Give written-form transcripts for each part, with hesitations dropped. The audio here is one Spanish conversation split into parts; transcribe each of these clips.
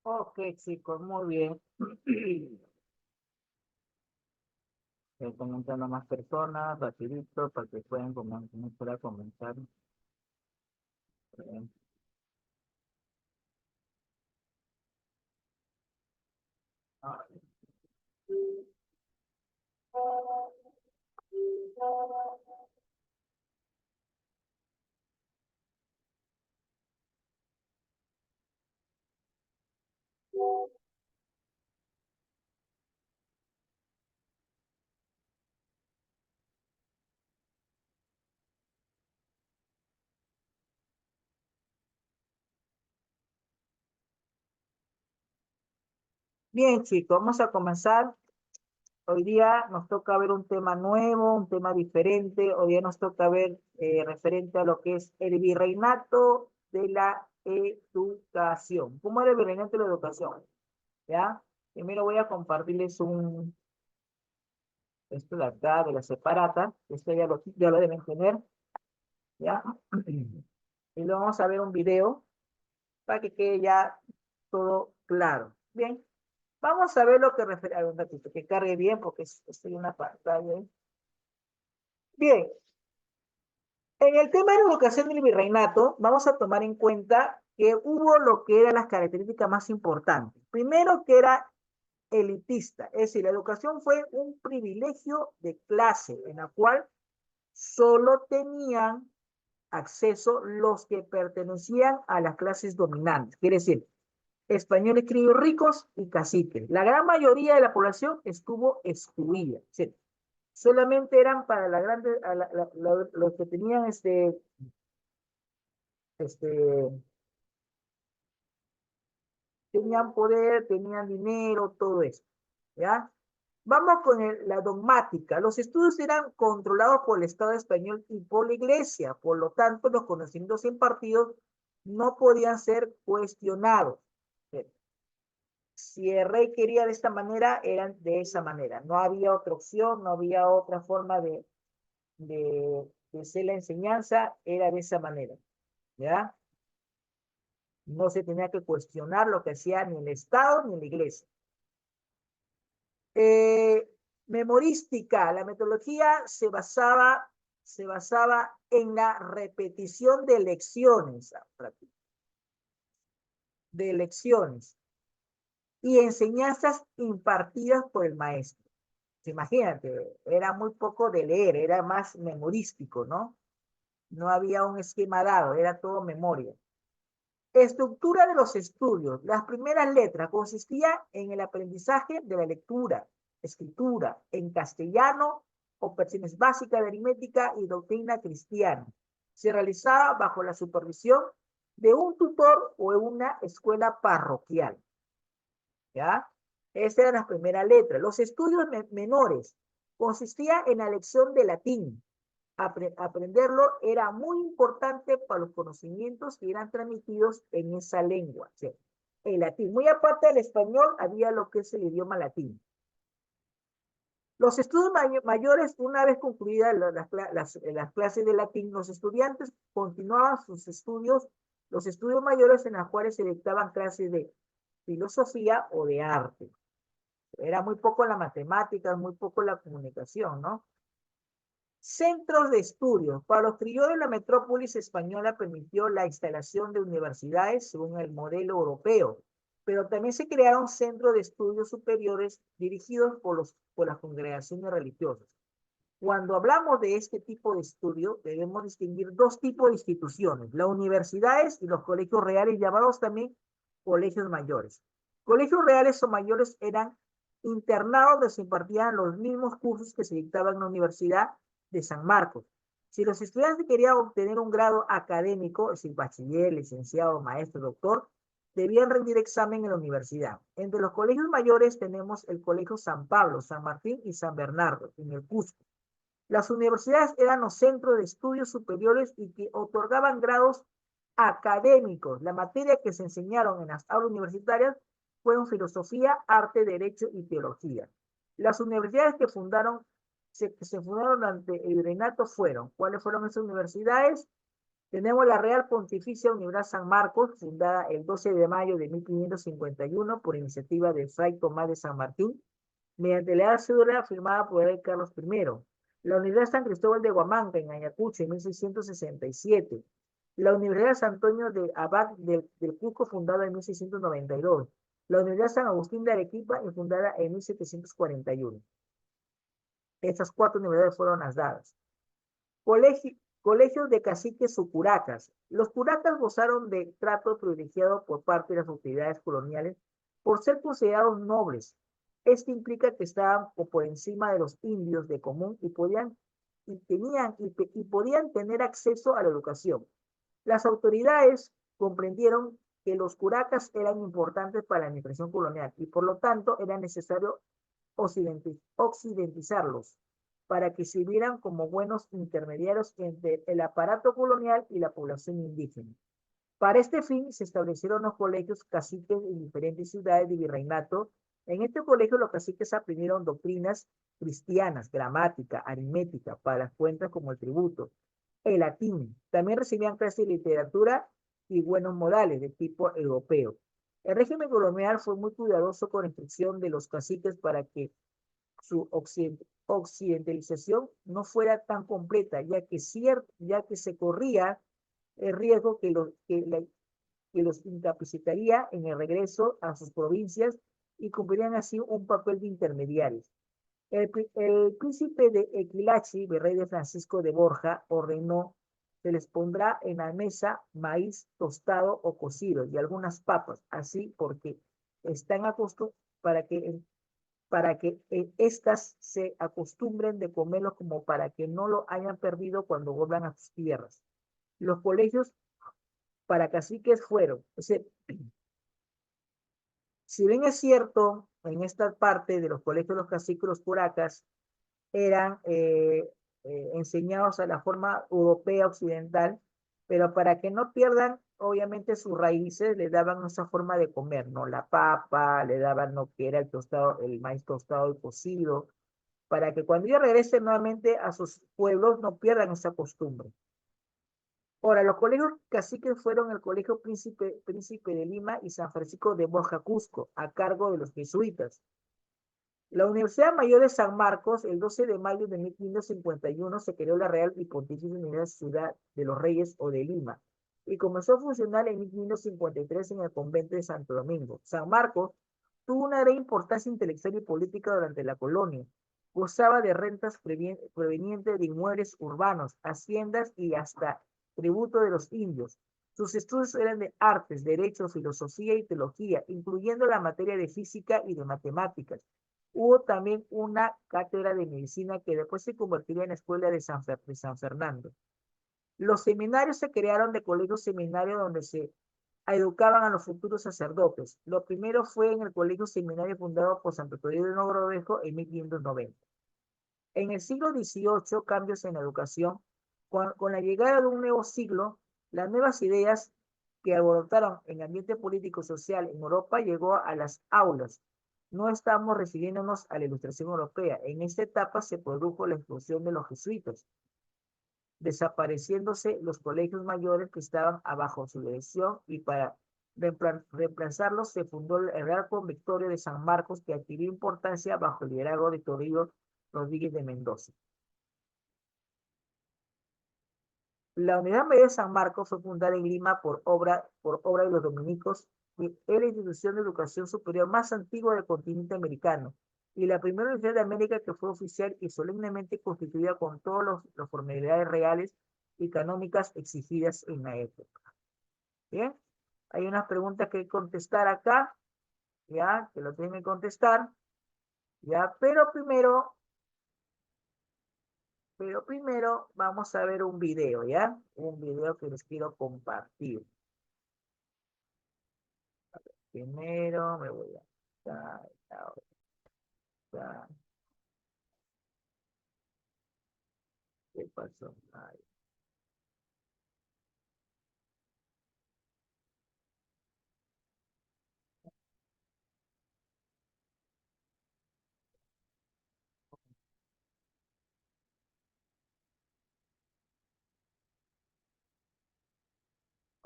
Ok, chicos, muy bien. Estoy comentando a más personas, rapidito, para que puedan comenzar a comentar. Bien. Ah, bien, chicos, vamos a comenzar. Hoy día nos toca ver un tema nuevo, un tema diferente. Hoy día nos toca ver referente a lo que es el virreinato de la educación. ¿Cómo era el virreinato de la educación? ¿Ya? Primero voy a compartirles esto de acá, de la separata. Esto ya lo deben tener. ¿Ya? Y luego vamos a ver un video para que quede ya todo claro. Bien, vamos a ver lo que refiere a un ratito, que cargue bien porque estoy en una pantalla. Bien, en el tema de la educación del virreinato, vamos a tomar en cuenta que hubo lo que eran las características más importantes. Primero, que era elitista, es decir, la educación fue un privilegio de clase en la cual solo tenían acceso los que pertenecían a las clases dominantes, quiere decir, españoles criollos ricos y caciques. La gran mayoría de la población estuvo excluida. ¿Sí? Solamente eran para la grande, los que tenían este, tenían poder, tenían dinero, todo eso. ¿Ya? Vamos con la dogmática. Los estudios eran controlados por el Estado español y por la Iglesia. Por lo tanto, los conocimientos impartidos no podían ser cuestionados. Si el rey quería de esta manera, eran de esa manera. No había otra opción, no había otra forma de hacer la enseñanza, era de esa manera. ¿Ya? No se tenía que cuestionar lo que hacía ni el Estado ni la Iglesia. Eh, Memorística, la metodología se basaba en la repetición de lecciones y enseñanzas impartidas por el maestro. Imagínate, era muy poco de leer, era más memorístico, ¿no? No había un esquema dado, era todo memoria. Estructura de los estudios. Las primeras letras consistía en el aprendizaje de la lectura, escritura, en castellano, operaciones básicas de aritmética y doctrina cristiana. Se realizaba bajo la supervisión de un tutor o en una escuela parroquial. ¿Ya? Esas eran las primeras letras. Los estudios menores consistía en la lección de latín. Aprenderlo era muy importante para los conocimientos que eran transmitidos en esa lengua. ¿Sí? El latín. Muy aparte del español, había lo que es el idioma latín. Los estudios mayores, una vez concluidas las clases de latín, los estudiantes continuaban sus estudios, los estudios mayores en los cuales se dictaban clases de filosofía o de arte. Era muy poco la matemática, muy poco la comunicación, ¿no? Centros de estudio. Para los criollos, la metrópolis española permitió la instalación de universidades según el modelo europeo, pero también se crearon centros de estudios superiores dirigidos por las congregaciones religiosas. Cuando hablamos de este tipo de estudio, debemos distinguir dos tipos de instituciones, las universidades y los colegios reales, llamados también colegios mayores. Colegios reales o mayores eran internados donde se impartían los mismos cursos que se dictaban en la Universidad de San Marcos. Si los estudiantes querían obtener un grado académico, es decir, bachiller, licenciado, maestro, doctor, debían rendir examen en la universidad. Entre los colegios mayores tenemos el Colegio San Pablo, San Martín y San Bernardo, en el Cusco. Las universidades eran los centros de estudios superiores y que otorgaban grados académicos. La materia que se enseñaron en las aulas universitarias fueron filosofía, arte, derecho y teología. Las universidades que se fundaron durante el virreinato fueron, ¿cuáles fueron esas universidades? Tenemos la Real Pontificia Universidad San Marcos, fundada el 12 de mayo de 1551 por iniciativa de Fray Tomás de San Martín, mediante la cédula firmada por el rey Carlos I. La Universidad San Cristóbal de Huamanga, en Ayacucho, en 1667. La Universidad San Antonio de Abad del Cusco, fundada en 1692. La Universidad San Agustín de Arequipa, fundada en 1741. Estas cuatro universidades fueron las dadas. Colegios de caciques o curacas. Los curacas gozaron de trato privilegiado por parte de las autoridades coloniales por ser considerados nobles. Esto implica que estaban por encima de los indios de común y podían tener acceso a la educación. Las autoridades comprendieron que los curacas eran importantes para la administración colonial y por lo tanto era necesario occidentizarlos para que sirvieran como buenos intermediarios entre el aparato colonial y la población indígena. Para este fin se establecieron los colegios caciques en diferentes ciudades de virreinato. En este colegio los caciques aprendieron doctrinas cristianas, gramática, aritmética, para las cuentas como el tributo, el latín. También recibían clases de literatura y buenos modales de tipo europeo. El régimen colonial fue muy cuidadoso con la instrucción de los caciques para que su occidentalización no fuera tan completa, ya que se corría el riesgo que los incapacitaría en el regreso a sus provincias y cumplirían así un papel de intermediarios. El príncipe de Equilachi, virrey de Francisco de Borja, ordenó: se les pondrá en la mesa maíz tostado o cocido y algunas papas, así porque están acostumbrados para que éstas se acostumbren de comerlo, como para que no lo hayan perdido cuando vuelvan a sus tierras. Los colegios para caciques fueron, o sea, si bien es cierto, en esta parte de los colegios de los caciques, los curacas, eran enseñados a la forma europea occidental, pero para que no pierdan, obviamente, sus raíces, le daban esa forma de comer, ¿no? La papa, le daban lo que era el tostado, el maíz tostado y cocido, para que cuando ellos regresen nuevamente a sus pueblos no pierdan esa costumbre. Ahora, los colegios caciques fueron el Colegio Príncipe de Lima y San Francisco de Borja Cusco, a cargo de los jesuitas. La Universidad Mayor de San Marcos, el 12 de mayo de 1551, se creó la Real y Pontificia Universidad de los Reyes o de Lima y comenzó a funcionar en 1553 en el convento de Santo Domingo. San Marcos tuvo una gran importancia intelectual y política durante la colonia. Gozaba de rentas provenientes de inmuebles urbanos, haciendas y hasta tributo de los indios. Sus estudios eran de artes, derecho, filosofía y teología, incluyendo la materia de física y de matemáticas. Hubo también una cátedra de medicina que después se convertiría en escuela de San Fernando. Los seminarios se crearon de colegios seminarios donde se educaban a los futuros sacerdotes. Lo primero fue en el colegio seminario fundado por Santo Toribio de Nogrovejo en 1590. En el siglo XVIII, cambios en la educación. Con la llegada de un nuevo siglo, las nuevas ideas que alborotaron en el ambiente político y social en Europa llegó a las aulas. No estamos refiriéndonos a la Ilustración Europea. En esta etapa se produjo la explosión de los jesuitas, desapareciéndose los colegios mayores que estaban bajo su dirección, y para reemplazarlos se fundó el Real Convictorio de San Marcos, que adquirió importancia bajo el liderazgo de Toribio Rodríguez de Mendoza. La Unidad Mayor de San Marcos fue fundada en Lima por obra de los dominicos y es la institución de educación superior más antigua del continente americano y la primera universidad de América que fue oficial y solemnemente constituida con todas las formalidades reales y canónicas exigidas en la época. Bien, hay unas preguntas que contestar acá, ya, que lo tienen que contestar, ya, pero primero vamos a ver un video, ¿ya? Un video que les quiero compartir. Primero me voy a... ¿Qué pasó? Ay,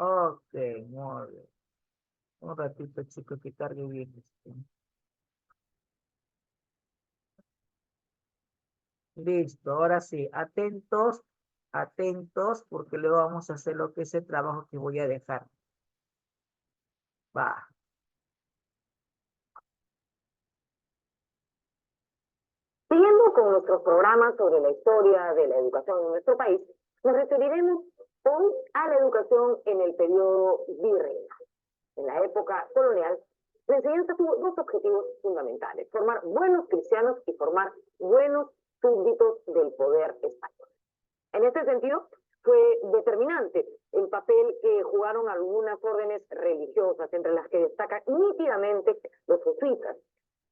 Ok, muy bien. Un ratito, chicos, que cargue bien esto. Listo, ahora sí, atentos, atentos, porque luego vamos a hacer lo que es el trabajo que voy a dejar. Va. Siguiendo con nuestros programas sobre la historia de la educación en nuestro país, nos referiremos hoy a la educación en el periodo virreinal. En la época colonial, la enseñanza tuvo dos objetivos fundamentales: formar buenos cristianos y formar buenos súbditos del poder español. En este sentido, fue determinante el papel que jugaron algunas órdenes religiosas, entre las que destacan nítidamente los jesuitas.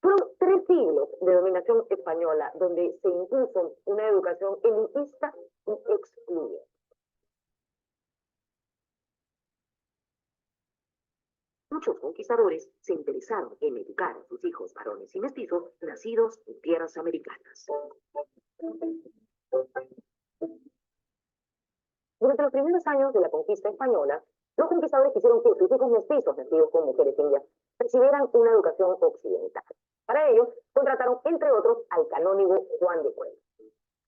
Fueron 3 siglos de dominación española donde se impuso una educación elitista y excluyente. Muchos conquistadores se interesaron en educar a sus hijos varones y mestizos nacidos en tierras americanas. Durante los primeros años de la conquista española, los conquistadores quisieron que sus hijos mestizos, nacidos con mujeres indias, recibieran una educación occidental. Para ello, contrataron, entre otros, al canónigo Juan de Cuellar.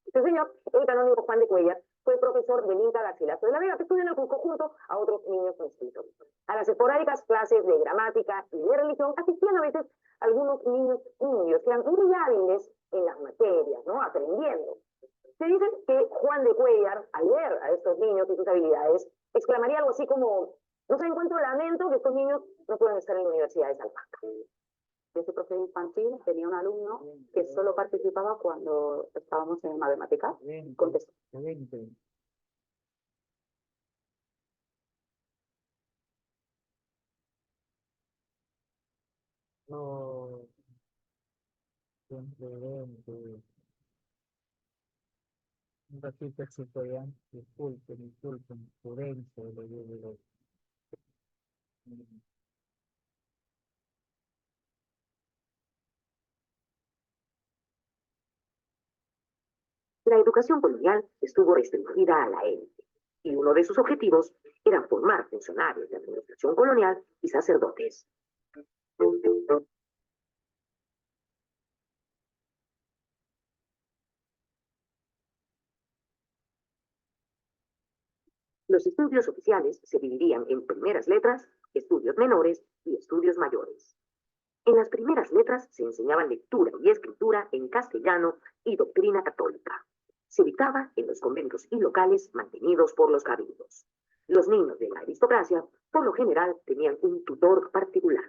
Este señor, el canónigo Juan de Cuellar, fue profesor del Inca Garcilaso de la Vega, que estudió en el Cusco junto a otros niños mestizos. A las esporádicas clases de gramática y de religión asistían a veces algunos niños indios que eran muy hábiles en las materias, ¿no? Aprendiendo. Se dice que Juan de Cuellar, al ver a estos niños y sus habilidades, exclamaría algo así como: no se encuentro lamento que estos niños no puedan estar en la Universidad de Salamanca. Ese profe infantil tenía un alumno que solo participaba cuando estábamos en matemáticas. Contestó. No, simplemente. Un ratito, chicos, ya. Disculpen, disculpen. Prudencia, le digo. La educación colonial estuvo restringida a la élite, y uno de sus objetivos era formar funcionarios de administración colonial y sacerdotes. Los estudios oficiales se dividían en primeras letras, estudios menores y estudios mayores. En las primeras letras se enseñaban lectura y escritura en castellano y doctrina católica. Se dictaba en los conventos y locales mantenidos por los cabildos. Los niños de la aristocracia, por lo general, tenían un tutor particular.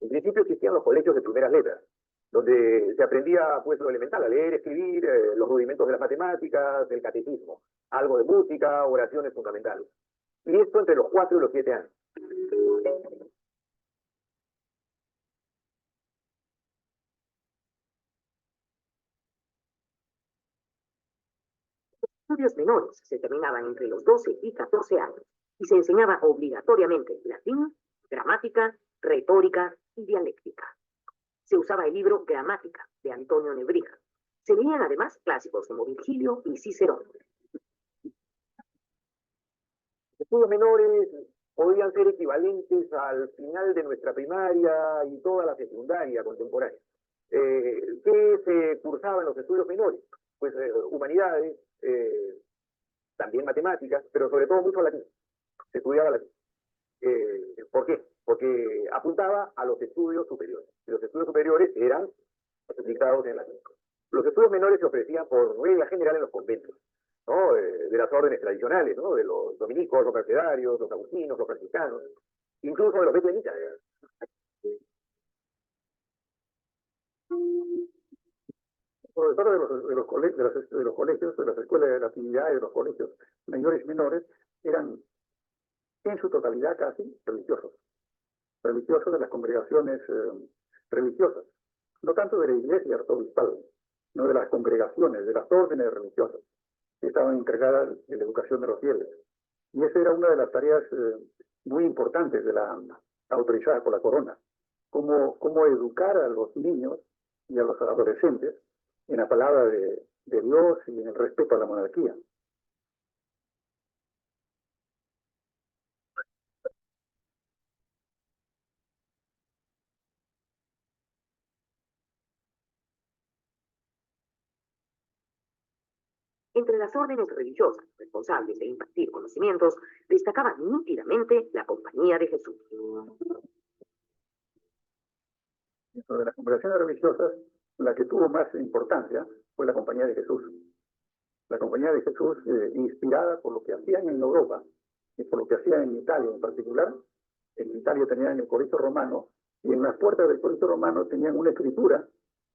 En principio existían los colegios de primeras letras, donde se aprendía pues lo elemental, a leer, escribir, los rudimentos de las matemáticas, el catecismo, algo de música, oraciones fundamentales. Y esto entre los 4 y los 7 años. Estudios menores se terminaban entre los 12 y 14 años y se enseñaba obligatoriamente latín, gramática, retórica y dialéctica. Se usaba el libro Gramática de Antonio Nebrija. Se leían además clásicos como Virgilio y Cicerón. Los estudios menores podían ser equivalentes al final de nuestra primaria y toda la secundaria contemporánea. ¿Qué se cursaba en los estudios menores? Pues humanidades, también matemáticas, pero sobre todo mucho latín. Se estudiaba latín. ¿Por qué? Porque apuntaba a los estudios superiores. Y los estudios superiores eran dictados en latín. Los estudios menores se ofrecían por regla general en los conventos, ¿no? De las órdenes tradicionales, ¿no? De los dominicos, los mercedarios, los agustinos, los franciscanos, incluso de los betlemitas. Profesores de los colegios, de las escuelas de las actividades de los colegios mayores y menores, eran en su totalidad casi religiosos, religiosos de las congregaciones religiosas, no tanto de la iglesia arzobispal, no de las congregaciones, de las órdenes religiosas, que estaban encargadas de la educación de los fieles. Y esa era una de las tareas muy importantes de la autorizada por la corona, cómo educar a los niños y a los adolescentes en la palabra de Dios y en el respeto a la monarquía. Entre las órdenes religiosas responsables de impartir conocimientos, destacaba nítidamente la Compañía de Jesús. Dentro de las congregaciones religiosas, la que tuvo más importancia fue la Compañía de Jesús. La Compañía de Jesús, inspirada por lo que hacían en Europa y por lo que hacían en Italia en particular. En Italia tenían el Colegio Romano, y en las puertas del Colegio Romano tenían una escritura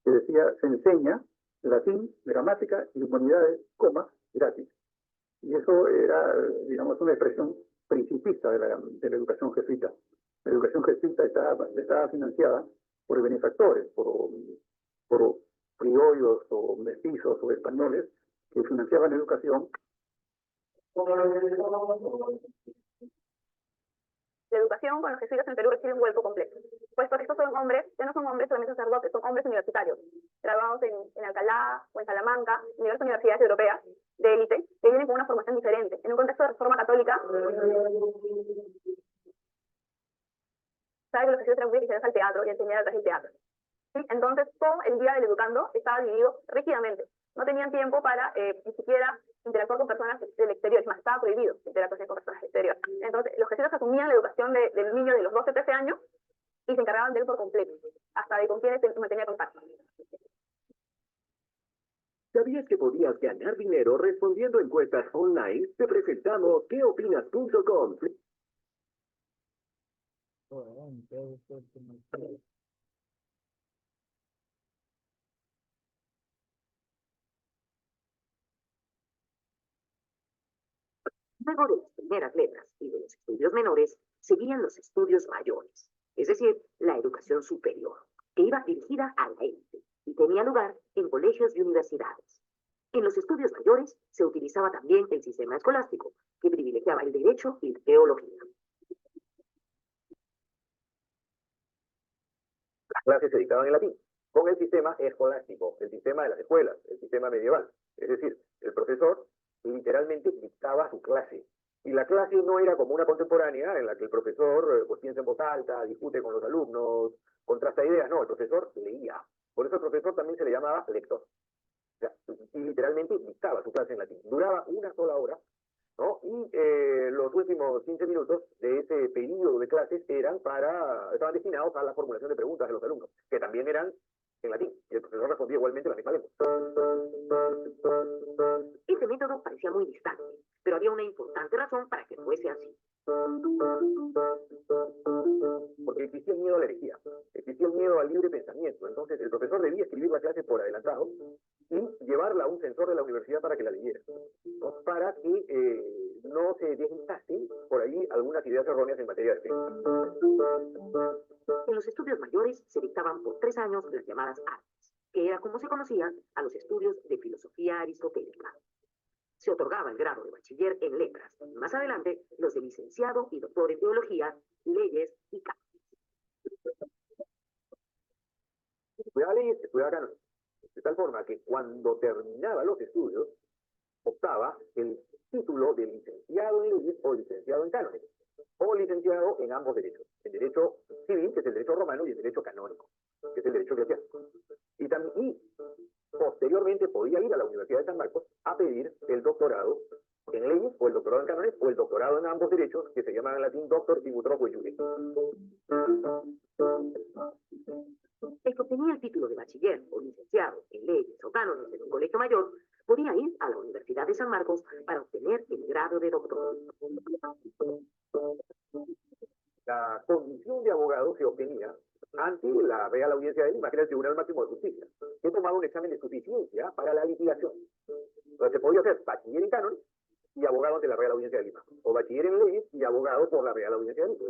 que decía: se enseña latín, gramática y humanidades, gratis. Y eso era, digamos, una expresión principista de la educación jesuita. La educación jesuita estaba financiada por benefactores, por criollos o mestizos o españoles que financiaban la educación. La educación con los jesuitas en Perú recibe un vuelco completo, puesto que estos son hombres, ya no son hombres solamente sacerdotes, son hombres universitarios, graduados en Alcalá o en Salamanca, en diversas universidades europeas de élite, que vienen con una formación diferente. En un contexto de reforma católica, sabe que los jesuitas eran muy aficionados al teatro y a enseñar a través del teatro. ¿Sí? Entonces, todo el día del educando estaba dividido rígidamente. No tenían tiempo para ni siquiera interactuar con personas del exterior, es más, estaba prohibido interactuar con personas del exterior. Entonces, los jesuitas asumían la educación del niño de los 12, 13 años y se encargaban de él por completo, hasta de con quienes mantenía contacto. ¿Sabías que podías ganar dinero respondiendo encuestas online? Te presentamos queopinas.com. Luego de las primeras letras y de los estudios menores, seguían los estudios mayores, es decir, la educación superior, que iba dirigida a la élite y tenía lugar en colegios y universidades. En los estudios mayores se utilizaba también el sistema escolástico, que privilegiaba el derecho y la teología. Las clases se dictaban en latín, con el sistema escolástico, el sistema de las escuelas, el sistema medieval. Es decir, el profesor literalmente dictaba su clase. Y la clase no era como una contemporánea en la que el profesor pues piensa en voz alta, discute con los alumnos, contrasta ideas. No, el profesor leía. Por eso el profesor también se le llamaba lector. O sea, y literalmente dictaba su clase en latín. Duraba una sola hora, ¿no? Y los últimos 15 minutos de ese periodo de clases estaban destinados a la formulación de preguntas de los alumnos, que también eran en latín, y el profesor respondía igualmente en la misma lengua. Ese método parecía muy distante, pero había una importante razón para que fuese así. Porque existía el miedo a la herejía, existía el miedo al libre pensamiento. Entonces el profesor debía escribir la clase por adelantado y llevarla a un censor de la universidad para que la leyera, ¿no? Para que no se deslizasen por ahí algunas ideas erróneas en materia de fe. En los estudios mayores se dictaban por 3 años las llamadas artes, que era como se conocían a los estudios de filosofía aristotélica. Se otorgaba el grado de bachiller en letras, y más adelante los de licenciado y doctor en teología, leyes y cánones. Estudiaba leyes, estudiaba cánones, de tal forma que cuando terminaba los estudios, optaba el título de licenciado en leyes o licenciado en cánones, o licenciado en ambos derechos, el derecho civil, que es el derecho romano, y el derecho canónico, que es el derecho eclesiástico. Y posteriormente podía ir a la Universidad de San Marcos a pedir el doctorado en leyes, o el doctorado en cánones, o el doctorado en ambos derechos, que se llaman en latín doctor ibutroque iure. El que obtenía el título de bachiller o licenciado en leyes o cánones en un colegio mayor podía ir a la Universidad de San Marcos para obtener el grado de doctor. La condición de abogado se obtenía ante la Real Audiencia de Lima, que era el Tribunal Máximo de Justicia, que tomaba un examen de suficiencia para la litigación. Entonces se podía hacer bachiller en cánones y abogado ante la Real Audiencia de Lima, o bachiller en leyes y abogado por la Real Audiencia de Lima.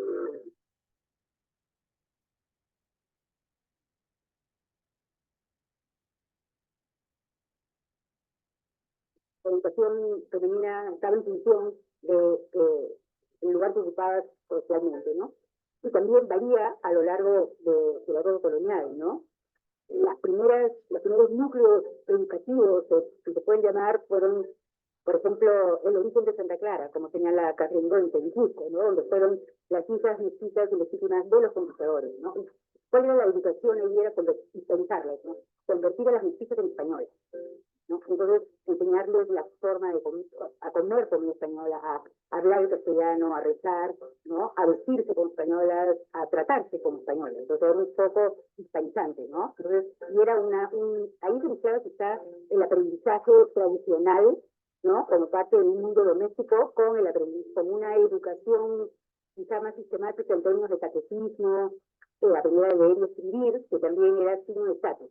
La educación femenina estaba en función del lugar que ocupaba socialmente, ¿no? Y también varía a lo largo del periodo colonial, ¿no? Los primeros núcleos educativos que se pueden llamar fueron, por ejemplo, el origen de Santa Clara, como señala Catherine Goente en Cusco, ¿no? Donde fueron las hijas mestizas y legítimas de los conquistadores, ¿no? ¿Cuál era la educación? Ahí era historizarlas, ¿no? Convertir a las mestizas en españolas, ¿no? Entonces, enseñar enseñarles la forma de a comer comida española, a hablar castellano, a rezar, ¿no? A vestirse como españolas, a tratarse como españolas. Entonces era un poco hispanizante, ¿no? Entonces, y era ahí se iniciaba quizá el aprendizaje tradicional, ¿no? Como parte de un mundo doméstico con con una educación quizá más sistemática en términos de catecismo, aprender a leer y escribir, que también era signo de estatus.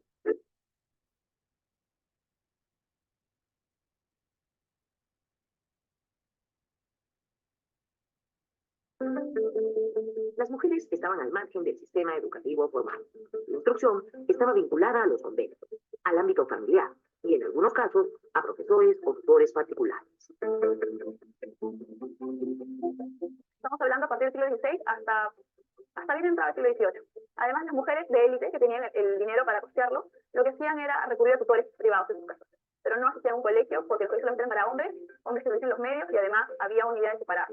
Las mujeres estaban al margen del sistema educativo formal. La instrucción estaba vinculada a los conventos, al ámbito familiar y, en algunos casos, a profesores o tutores particulares. Estamos hablando a partir del siglo XVI hasta bien entrado el siglo XVIII. Además, las mujeres de élite que tenían el dinero para costearlo, lo que hacían era recurrir a tutores privados en sus casas. Pero no asistían a un colegio, porque el colegio solamente era para hombres que tuviesen los medios, y además había unidades separadas,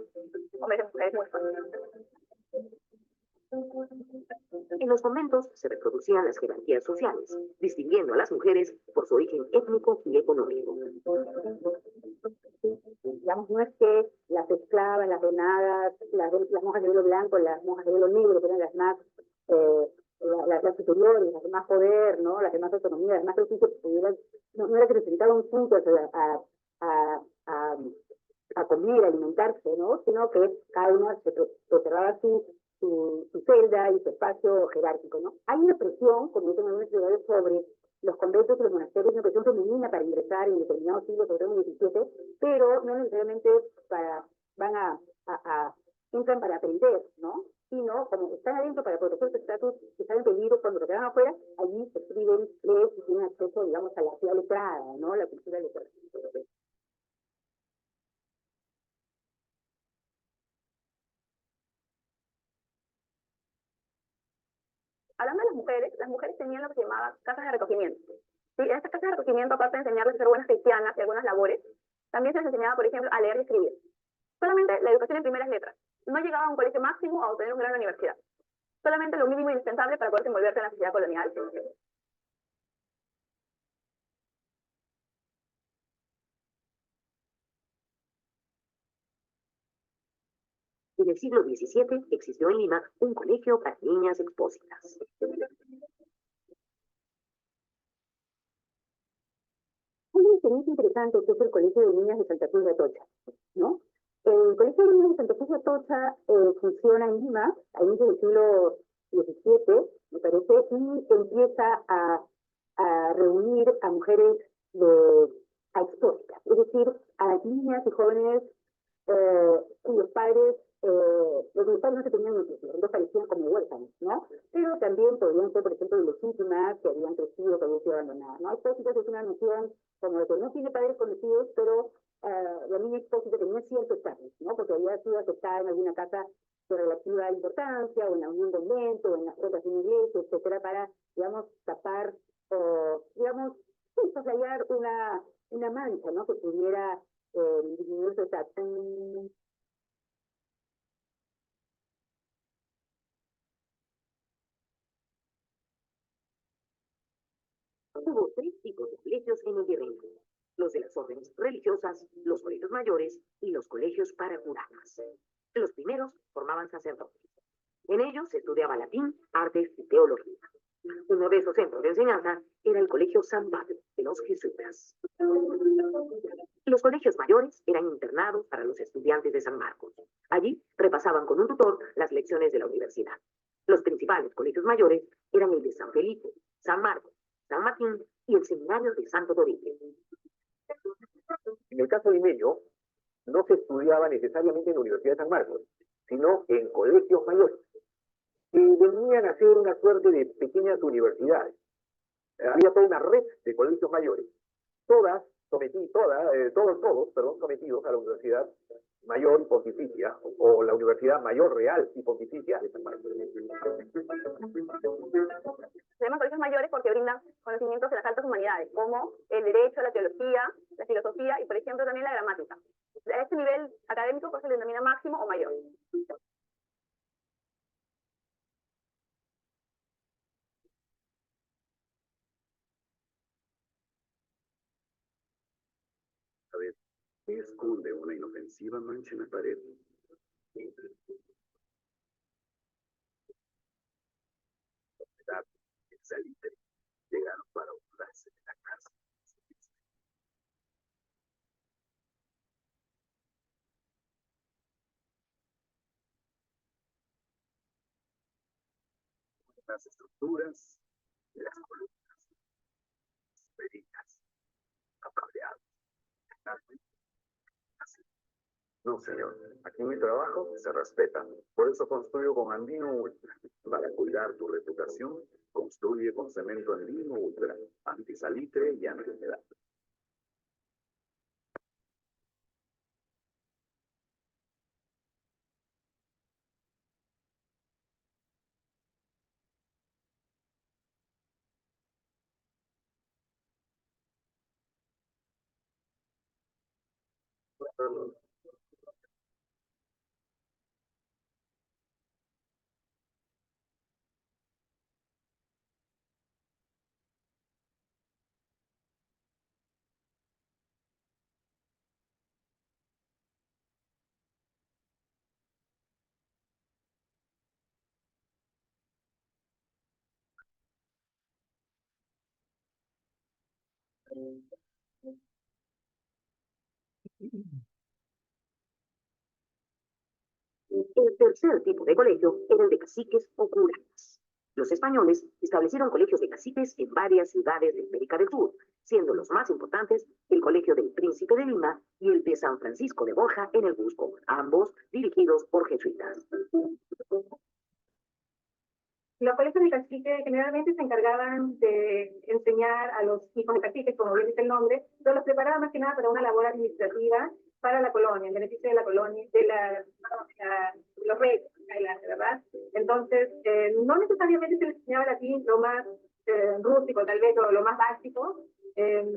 hombres y mujeres muy fuertes. En los conventos se reproducían las jerarquías sociales, distinguiendo a las mujeres por su origen étnico y económico. Digamos, no es que las esclavas, las donadas, las monjas de velo blanco, las monjas de velo negro, que eran las más, las superiores, las de más poder, ¿no? Las de más autonomía, las más prestigio, no era que necesitaban juntos a comer, a alimentarse, ¿no? Sino que cada uno se preservaba su celda y su espacio jerárquico, ¿no? Hay una presión, como dicen algunos estudiantes, sobre los conventos y los monasterios, una presión femenina para ingresar en determinados siglos, sobre todo en el XVII, pero no necesariamente entran para aprender, ¿no? Sino, como están adentro para proteger su estatus, que están en peligro cuando lo quedan afuera, allí se escriben leyes y tienen acceso, digamos, a la ciudad letrada, ¿no? La cultura letrada. Hablando de las mujeres tenían lo que se llamaba casas de recogimiento. ¿Sí? En estas casas de recogimiento, aparte de enseñarles a ser buenas cristianas y algunas labores, también se les enseñaba, por ejemplo, a leer y escribir. Solamente la educación en primeras letras. No llegaba a un colegio máximo a obtener un grado en la universidad. Solamente lo mínimo indispensable para poder desenvolverse en la sociedad colonial. En el siglo XVII existió en Lima un colegio para niñas expósitas. Una experiencia interesante que es el Colegio de Niñas de Santa Cruz de Atocha, ¿no? El Colegio de Niñas de Santa Cruz de Atocha funciona en Lima a inicios del siglo XVII, me parece, y empieza a reunir a mujeres a expósitas, es decir, a niñas y jóvenes cuyos padres no se tenían noticias, entonces parecían como huérfanos, ¿no? Pero también podrían ser, por ejemplo, ilegítimas, que habían crecido, que habían sido abandonadas, ¿no? Expósitas es una noción como de que no tiene padres conocidos, pero la niña expósita tenía cierto estatus, ¿no? Porque había sido aceptada en alguna casa de relativa importancia, o en algún convento, o en las otras de una iglesia, etcétera, para, digamos, tapar, digamos, sí, soslayar una mancha, ¿no? Que pudiera disminuir su estatus. Hubo tres tipos de colegios en el virreinato: los de las órdenes religiosas, los colegios mayores y los colegios para curadas. Los primeros formaban sacerdotes. En ellos se estudiaba latín, artes y teología. Uno de esos centros de enseñanza era el Colegio San Pablo de los Jesuitas. Los colegios mayores eran internados para los estudiantes de San Marcos. Allí repasaban con un tutor las lecciones de la universidad. Los principales colegios mayores eran el de San Felipe, San Marcos, San Martín y el Seminario de Santo Toribio. En el caso limeño, no se estudiaba necesariamente en la Universidad de San Marcos, sino en colegios mayores, que venían a ser una suerte de pequeñas universidades. Había toda una red de colegios mayores, todos, sometidos a la Universidad Mayor y Pontificia, o la Universidad Mayor Real y Pontificia de San Marcos. Se llaman colegios mayores porque brindan conocimientos de las altas humanidades, como el derecho, la teología, la filosofía y, por ejemplo, también la gramática. A este nivel académico pues, se le denomina máximo o mayor. Es cool de una inofensiva mancha en la pared. El salitre llegaron para ocultarse de la casa. Las estructuras de las columnas, peritas, apaleadas. Así. No, señor. Aquí mi trabajo se respeta. Por eso construyo con Andino Ultra. Para cuidar tu reputación, construye con cemento Andino Ultra, antisalitre y antihumedad. El tercer tipo de colegio era el de caciques o curas. Los españoles establecieron colegios de caciques en varias ciudades de América del Sur, siendo los más importantes el Colegio del Príncipe de Lima y el de San Francisco de Borja en el Cusco, ambos dirigidos por jesuitas. Los colegios de caciques generalmente se encargaban de enseñar a los hijos de caciques, como bien dice el nombre, pero los preparaban más que nada para una labor administrativa para la colonia, en beneficio de la colonia, los reyes, ¿verdad? Entonces, no necesariamente se les enseñaba latín lo más rústico, tal vez, o lo más básico,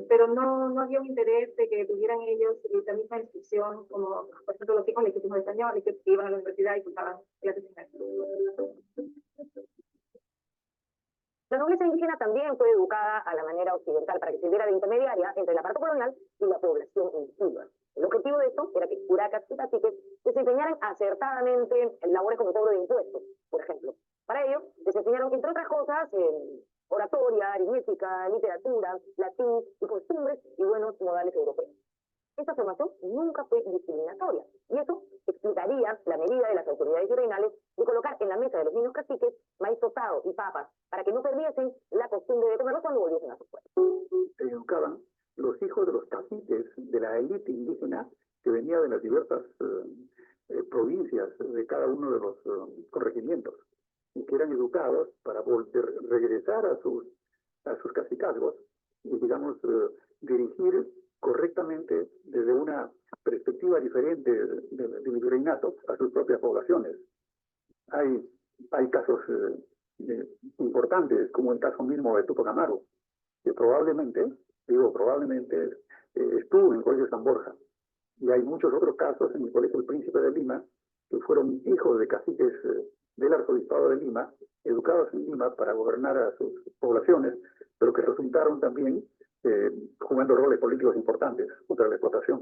pero no había un interés de que tuvieran ellos la misma instrucción como, por ejemplo, los hijos legítimos españoles que iban a la universidad y cursaban clases en La nobleza indígena también fue educada a la manera occidental para que sirviera de intermediaria entre el aparato colonial y la población indígena. El objetivo de esto era que curacas y caciques desempeñaran acertadamente labores como cobro de impuestos, por ejemplo. Para ello, les enseñaron, entre otras cosas, oratoria, aritmética, literatura, latín y costumbres y buenos modales europeos. Esta formación nunca fue discriminatoria, y eso explicaría la medida de las autoridades virreinales de colocar en la mesa de los niños caciques maíz tostado y papas, para que no perdiesen la costumbre de comerlo cuando volviesen a sus pueblos. Se educaban los hijos de los caciques de la élite indígena que venía de las diversas provincias de cada uno de los corregimientos, y que eran educados para regresar a sus cacicazgos y, digamos, dirigir correctamente desde una perspectiva diferente del virreinato a sus propias poblaciones. Hay casos importantes, como el caso mismo de Tupac Amaru, que probablemente estuvo en el Colegio San Borja. Y hay muchos otros casos en el Colegio del Príncipe de Lima, que fueron hijos de caciques del arzobispado de Lima, educados en Lima para gobernar a sus poblaciones, pero que resultaron también jugando roles políticos importantes contra la explotación.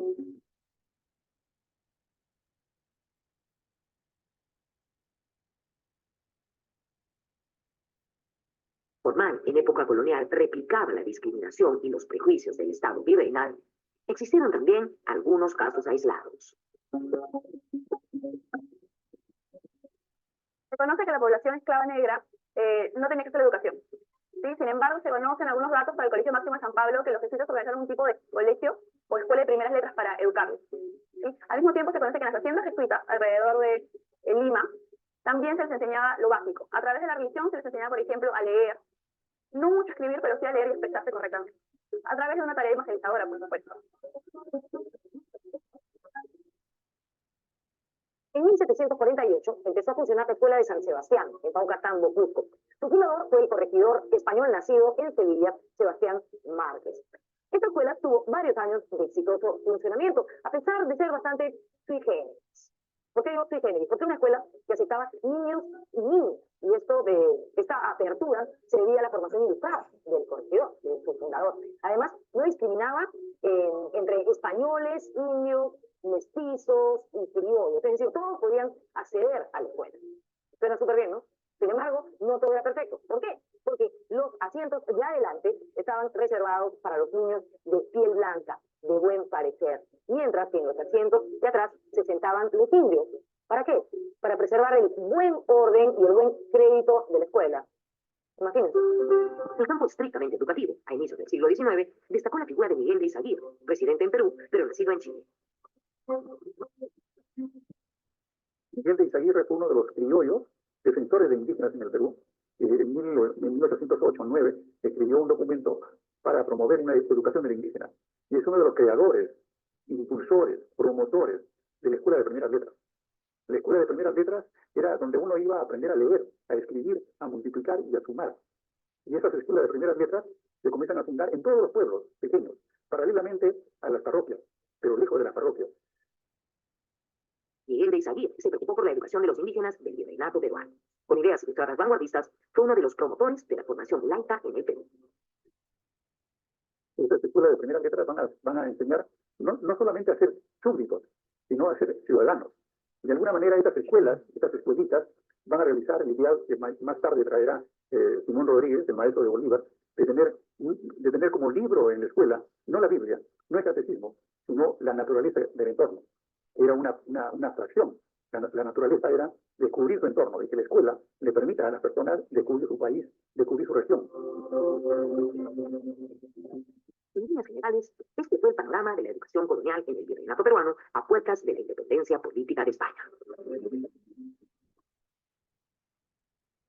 Formal, en época colonial, replicaba la discriminación y los prejuicios del Estado virreinal. Existieron también algunos casos aislados. Se conoce que la población esclava negra no tenía acceso a la educación. ¿Sí? Sin embargo, se conocen algunos datos para el Colegio Máximo de San Pablo que los jesuitas organizaron un tipo de colegio o escuela de primeras letras para educarlos. ¿Sí? Al mismo tiempo, se conoce que en las haciendas jesuitas alrededor de Lima también se les enseñaba lo básico. A través de la religión se les enseñaba, por ejemplo, a leer, no mucho a escribir, pero sí a leer y expresarse correctamente. A través de una tarea evangelizadora, por supuesto. En 1748 empezó a funcionar la Escuela de San Sebastián, en Paucartambo, Cusco. Su fundador fue el corregidor español nacido en Sevilla, Sebastián Márquez. Esta escuela tuvo varios años de exitoso funcionamiento, a pesar de ser bastante sui generis. ¿Por qué digo sui generis? Porque es una escuela que aceptaba niños y niñas, Y esta apertura se debía a la formación ilustrada del corregidor, de su fundador. Además, no discriminaba entre españoles, indios, mestizos y criollos. Es decir, todos podían acceder a la escuela. Suena súper bien, ¿no? Sin embargo, no todo era perfecto. ¿Por qué? Porque los asientos de adelante estaban reservados para los niños de piel blanca, de buen parecer, mientras que en los asientos de atrás se sentaban los indios. ¿Para qué? Para preservar el buen orden y el buen crédito de la escuela. Imagínense. En el campo estrictamente educativo, a inicios del siglo XIX, destacó la figura de Miguel de Izaguirre, residente en Perú, pero nacido en Chile. Miguel de Izaguirre fue uno de los criollos defensores de indígenas en el Perú. En 1808-9 escribió un documento para promover una educación de la indígena. Y es uno de los creadores, impulsores, promotores de la Escuela de Primeras Letras. La Escuela de Primeras Letras era donde uno iba a aprender a leer, a escribir, a multiplicar y a sumar. Y esas escuelas de primeras letras se comienzan a fundar en todos los pueblos pequeños, paralelamente a las parroquias, pero lejos de las parroquias. Miguel de Izaguirre se preocupó por la educación de los indígenas del virreinato peruano. Con ideas ilustradas vanguardistas, fue uno de los promotores de la formación laica en el Perú. Estas escuelas de primeras letras van a enseñar no solamente a ser súbditos, sino a ser ciudadanos. De alguna manera estas escuelas, estas escuelitas, van a realizar el ideal que más tarde traerá Simón Rodríguez, el maestro de Bolívar, de tener como libro en la escuela, no la Biblia, no el catecismo, sino la naturaleza del entorno. Era una abstracción. La naturaleza era descubrir su entorno y que la escuela le permita a las personas descubrir su país, descubrir su región. En líneas generales, este fue el panorama de la educación colonial en el virreinato peruano a puertas de la independencia política de España.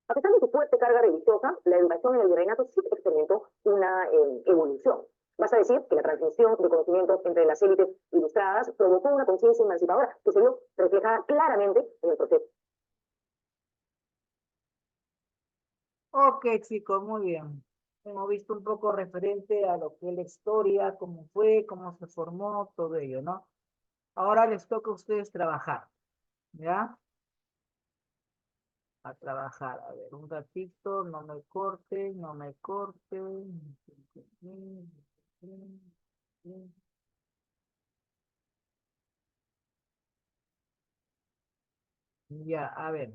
A pesar de su fuerte carga religiosa, la educación en el virreinato sí experimentó una evolución. Basta decir que la transmisión de conocimientos entre las élites ilustradas provocó una conciencia emancipadora que se vio reflejada claramente en el proceso. Ok, chicos, muy bien. Hemos visto un poco referente a lo que es la historia, cómo fue, cómo se formó, todo ello, ¿no? Ahora les toca a ustedes trabajar, ¿ya? A trabajar. A ver, un ratito, no me corten, no me corten. Ya, a ver.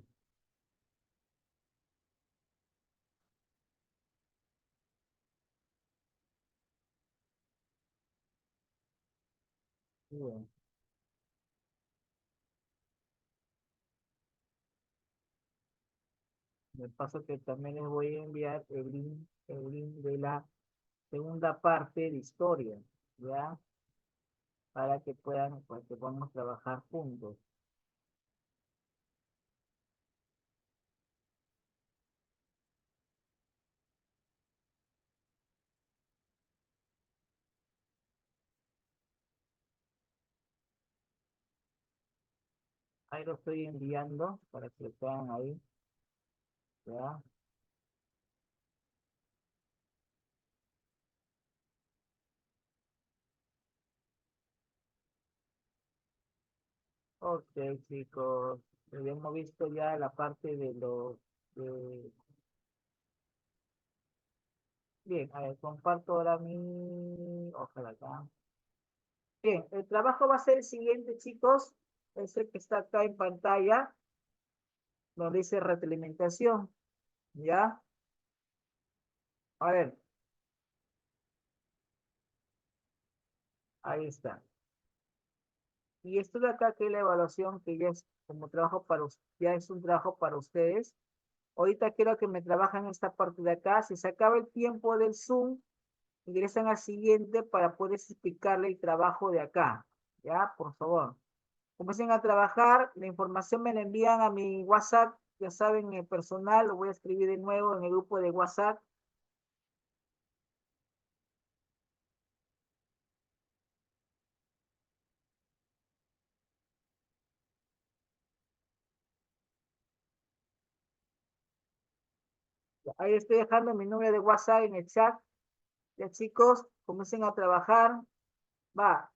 Bien. De paso que también les voy a enviar el link de la segunda parte de historia, ¿ya? Para que puedan, pues, que podamos trabajar juntos. Ahí lo estoy enviando para que lo puedan ahí, ¿ya? Ok, chicos, hemos visto ya la parte de los... Bien, a ver, comparto ahora mi... Ojalá acá. Bien, el trabajo va a ser el siguiente, chicos. Es el que está acá en pantalla, donde dice retroalimentación, ¿ya? A ver, ahí está. Y esto de acá, que es la evaluación, que ya es como trabajo ya es un trabajo para ustedes. Ahorita quiero que me trabajen esta parte de acá. Si se acaba el tiempo del Zoom, ingresan al siguiente para poder explicarle el trabajo de acá. ¿Ya? Por favor. Comiencen a trabajar. La información me la envían a mi WhatsApp. Ya saben, el personal. Lo voy a escribir de nuevo en el grupo de WhatsApp. Ahí estoy dejando mi número de WhatsApp en el chat. Ya, chicos, comiencen a trabajar. Va.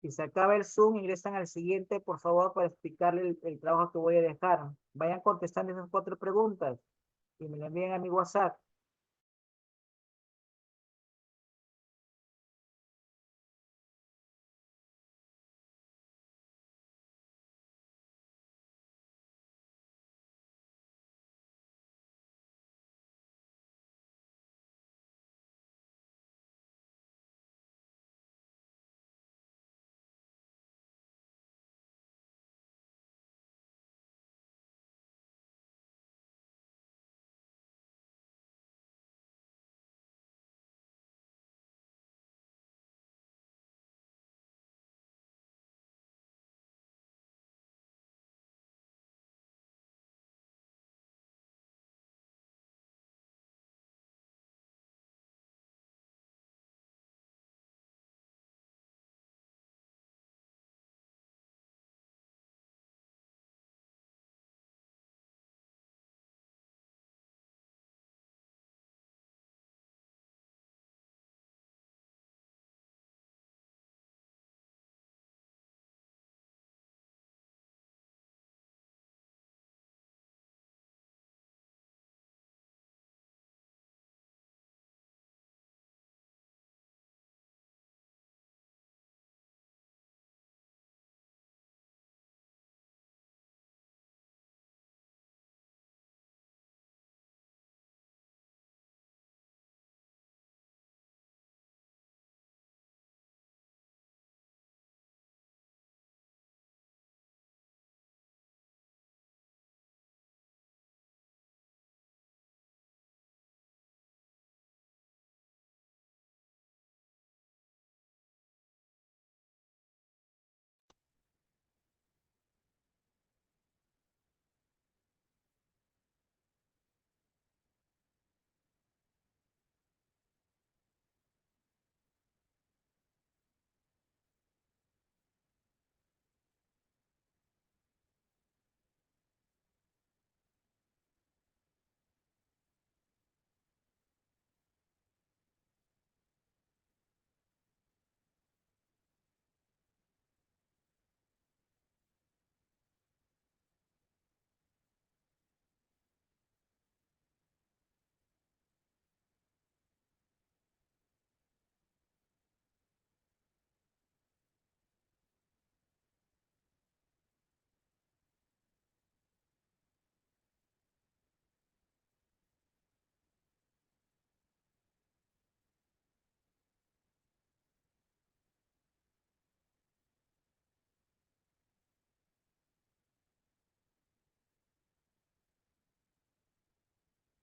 Si se acaba el Zoom, ingresan al siguiente, por favor, para explicarle el trabajo que voy a dejar. Vayan contestando esas 4 preguntas y me la envíen a mi WhatsApp.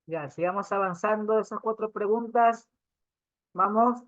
Ya, sigamos avanzando esas 4 preguntas. Vamos.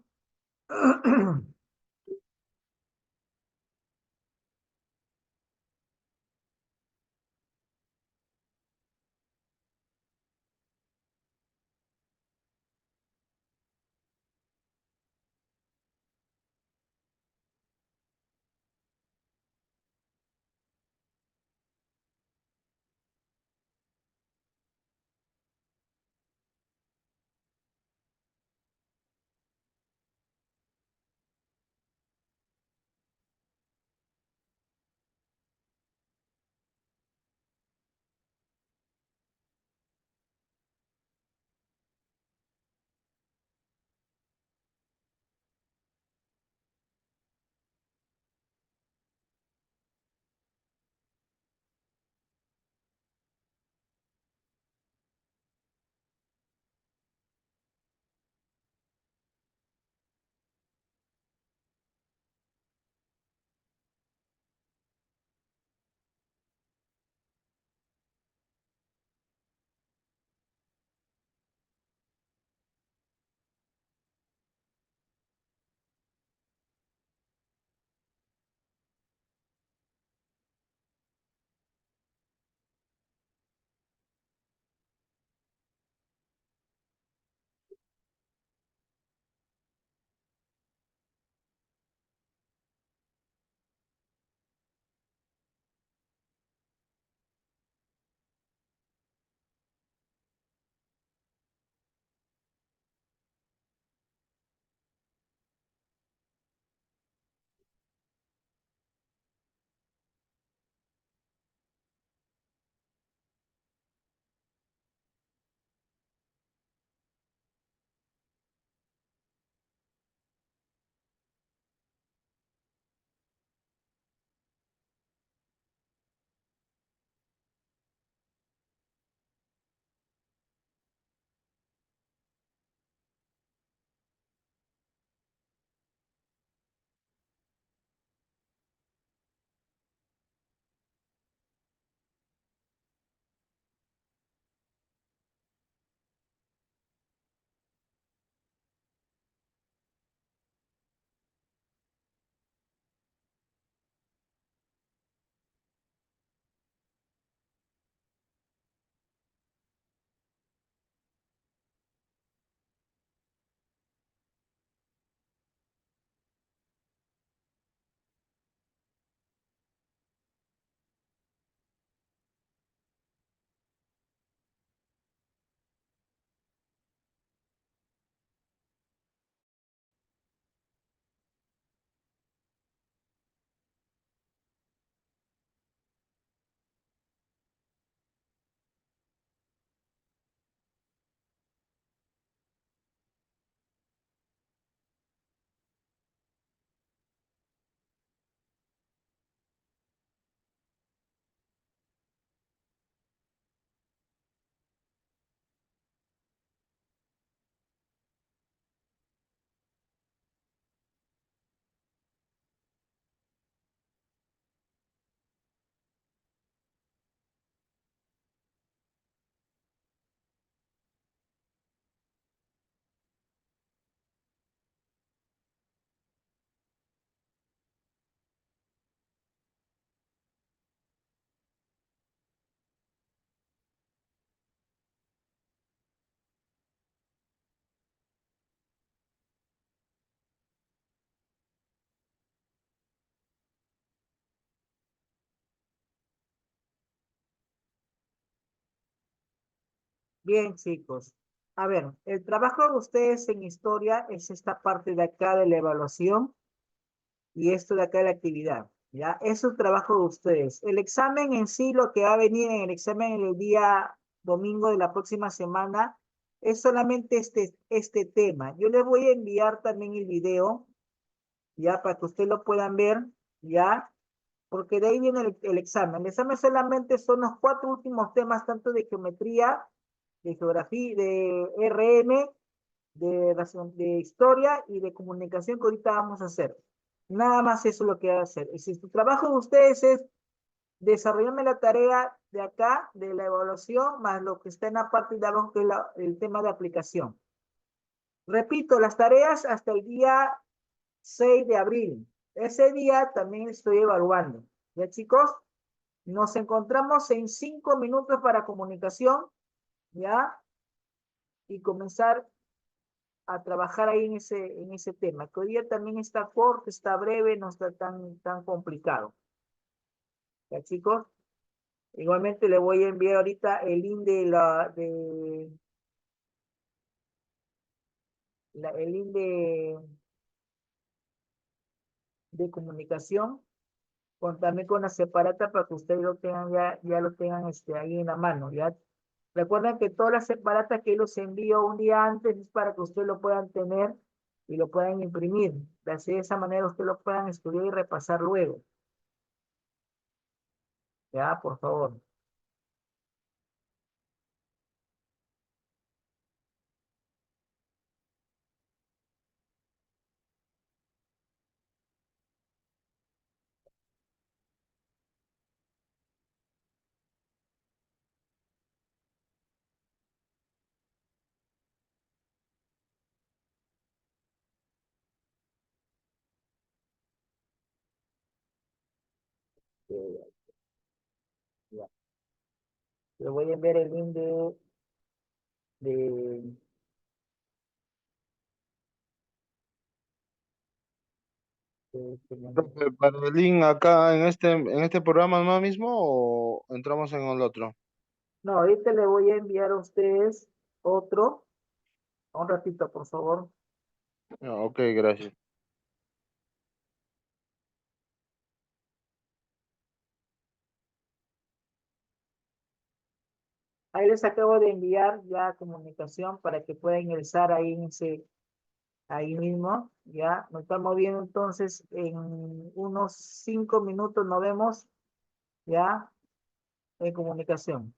Bien, chicos. A ver, el trabajo de ustedes en historia es esta parte de acá de la evaluación y esto de acá de la actividad. ¿Ya? Es el trabajo de ustedes. El examen en sí, lo que va a venir en el examen el día domingo de la próxima semana, es solamente este tema. Yo les voy a enviar también el video, ya, para que ustedes lo puedan ver, ya, porque de ahí viene el examen. El examen solamente son los 4 últimos temas, tanto de geometría, de geografía, de RM, de historia y de comunicación que ahorita vamos a hacer. Nada más eso es lo que va a hacer. Si su trabajo de ustedes es desarrollarme la tarea de acá, de la evaluación, más lo que está en la parte de abajo, que es el tema de aplicación. Repito, las tareas hasta el día 6 de abril. Ese día también estoy evaluando. ¿Ya, chicos? Nos encontramos en 5 minutos para comunicación, ¿ya? Y comenzar a trabajar ahí en ese tema, que hoy día también está corto, está breve, no está tan complicado. ¿Ya, chicos? Igualmente le voy a enviar ahorita el link el link de comunicación, también con la separata para que ustedes lo tengan ya lo tengan ahí en la mano, ¿ya? Recuerden que todas las separatas que los envío un día antes es para que ustedes lo puedan tener y lo puedan imprimir. Así de esa manera ustedes lo puedan estudiar y repasar luego. Ya, por favor. Ya. Le voy a enviar el link de Profe, ¿para el link acá en este programa no mismo o entramos en el otro? No, ahorita le voy a enviar a ustedes otro. Un ratito, por favor. Ah, ok, gracias. Ahí les acabo de enviar ya comunicación para que puedan ingresar ahí ahí mismo. Ya, nos estamos viendo entonces en unos 5 minutos, nos vemos ya en comunicación.